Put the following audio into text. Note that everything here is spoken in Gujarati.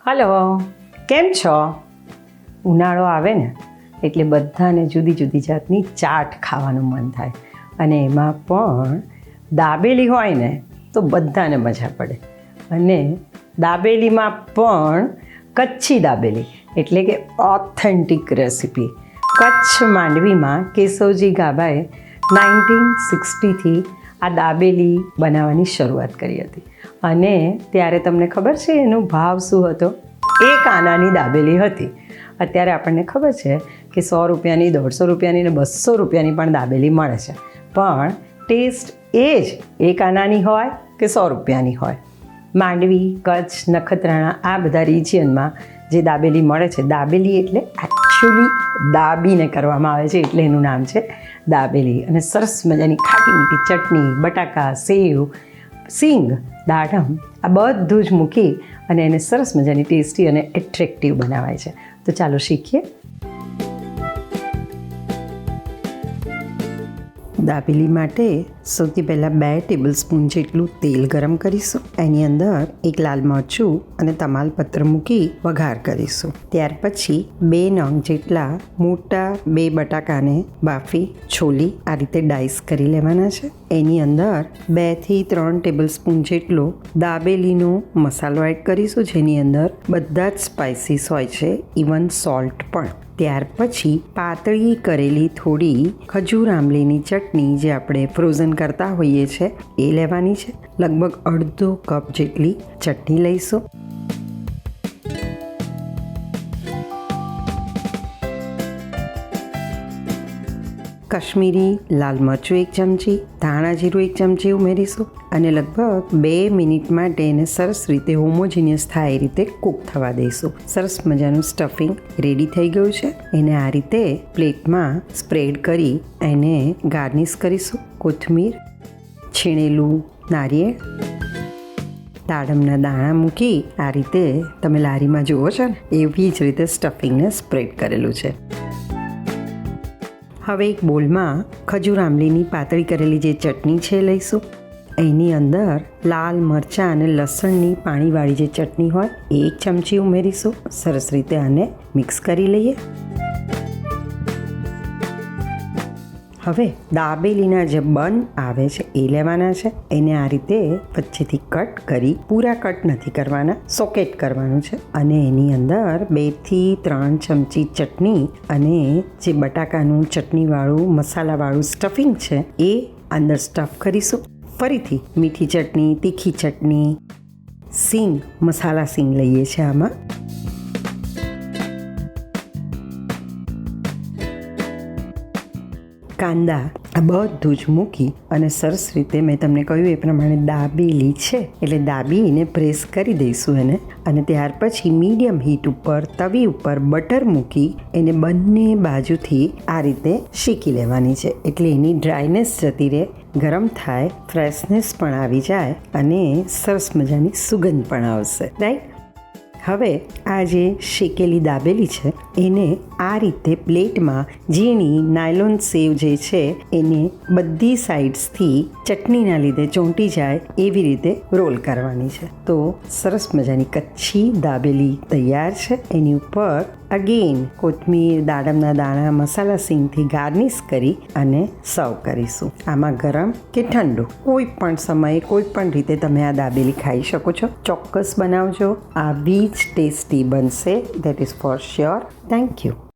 હલો, કેમ છો? ઉનાળો આવે ને એટલે બધાને જુદી જુદી જાતની ચાટ ખાવાનું મન થાય અને એમાં પણ દાબેલી હોય ને તો બધાને મજા પડે. અને દાબેલીમાં પણ કચ્છી દાબેલી એટલે કે ઓથેન્ટિક રેસિપી. કચ્છ માંડવીમાં કેશવજી ગાભાએ 1960થી આ દાબેલી બનાવવાની શરૂઆત કરી હતી અને ત્યારે તમને ખબર છે એનો ભાવ શું હતો? 1 આનાની દાબેલી હતી. અત્યારે આપણને ખબર છે કે 100 રૂપિયાની, 150 રૂપિયાની ને 200 રૂપિયાની પણ દાબેલી મળે છે, પણ ટેસ્ટ એ જ 1 આનાની હોય કે 100 રૂપિયાની હોય. માંડવી, કચ્છ, નખત્રાણા આ બધા રિજિયનમાં જે દાબેલી મળે છે, દાબેલી એટલે એકચ્યુઅલી દાબીને કરવામાં આવે છે એટલે એનું નામ છે દાબેલી. અને સરસ મજાની ખાટી મીઠી ચટણી, બટાકા, સેવ, સિંગ, દાડમ આ બધું જ મૂકી અને એને સરસ મજાની ટેસ્ટી અને એટ્રેક્ટિવ બનાવાય છે. તો ચાલો શીખીએ. દાબેલી માટે સૌથી પહેલાં 2 ટેબલસ્પૂન જેટલું તેલ ગરમ કરીશું. એની અંદર 1 લાલ મરચું અને તમાલપત્ર મૂકી વઘાર કરીશું. ત્યાર પછી 2 નંગ જેટલા મોટા 2 બટાકાને બાફી છોલી આ રીતે ડાઈસ કરી લેવાના છે. એની અંદર 2 થી 3 ટેબલસ્પૂન જેટલો દાબેલીનો મસાલો એડ કરીશું, જેની અંદર બધા જ સ્પાઇસીસ હોય છે, ઇવન સોલ્ટ પણ. ત્યાર પછી પાતળી કરેલી થોડી ખજૂર આંબલીની ચટણી જે આપણે ફ્રોઝન કરતા હોઈએ છીએ એ લેવાની છે. લગભગ અડધો કપ જેટલી ચટણી લઈશું. કશ્મીરી લાલ મરચું 1 ચમચી, ધાણા જીરું 1 ચમચી ઉમેરીશું અને લગભગ 2 મિનિટ માટે એને સરસ રીતે હોમોજીનિયસ થાય એ રીતે કૂક થવા દઈશું. સરસ મજાનું સ્ટફિંગ રેડી થઈ ગયું છે. એને આ રીતે પ્લેટમાં સ્પ્રેડ કરી એને ગાર્નિશ કરીશું. કોથમીર, છીણેલું નારિયેળ, દાડમના દાણા મૂકી આ રીતે તમે લારીમાં જુઓ છો ને એવી જ રીતે સ્ટફિંગને સ્પ્રેડ કરેલું છે. હવે એક બોલમાં ખજૂર આંબલીની પાતળી કરેલી જે ચટણી છે લઈશું. એની અંદર લાલ મરચાં અને લસણની પાણીવાળી જે ચટણી હોય એ 1 ચમચી ઉમેરીશું. સરસ રીતે આને મિક્સ કરી લઈએ. હવે દાબેલીના જે બન આવે છે એ લેવાના છે. એને આ રીતે વચ્ચેથી કટ કરી, પૂરા કટ નથી કરવાના, સોકેટ કરવાનું છે. અને એની અંદર 2 થી 3 ચમચી ચટણી અને જે બટાકાનું ચટણીવાળું મસાલાવાળું સ્ટફિંગ છે એ અંદર સ્ટફ કરીશું. ફરીથી મીઠી ચટણી, તીખી ચટણી, સિંગ, મસાલા સિંગ લઈએ છીએ આમાં. કાંદા આ બધું જ મૂકી અને સરસ રીતે મેં તમને કહ્યું એ પ્રમાણે દાબેલી છે એટલે દાબીને પ્રેસ કરી દઈશું એને. અને ત્યાર પછી મીડિયમ હીટ ઉપર તવી ઉપર બટર મૂકી એને બંને બાજુથી આ રીતે શેકી લેવાની છે એટલે એની ડ્રાયનેસ જતી રહે, ગરમ થાય, ફ્રેશનેસ પણ આવી જાય અને સરસ મજાની સુગંધ પણ આવશે. રાઈટ? હવે આ જે શેકેલી દાબેલી છે એને આ રીતે પ્લેટમાં ઝીણી નાયલોન સેવ જે છે એને બધી સાઈડ્સથી ચટણીના લીધે ચોંટી જાય એવી રીતે રોલ કરવાની છે. તો સરસ મજાની કચ્છી દાબેલી તૈયાર છે. એની ઉપર અગેન કોથમીર, દાડમના દાણા, મસાલા સિંગથી ગાર્નિશ કરી અને સર્વ કરીશું. આમાં ગરમ કે ઠંડુ કોઈ પણ સમયે કોઈ પણ રીતે તમે આ દાબેલી ખાઈ શકો છો. ચોક્કસ બનાવજો, આવી જ ટેસ્ટી બનશે, that is for sure. Thank you.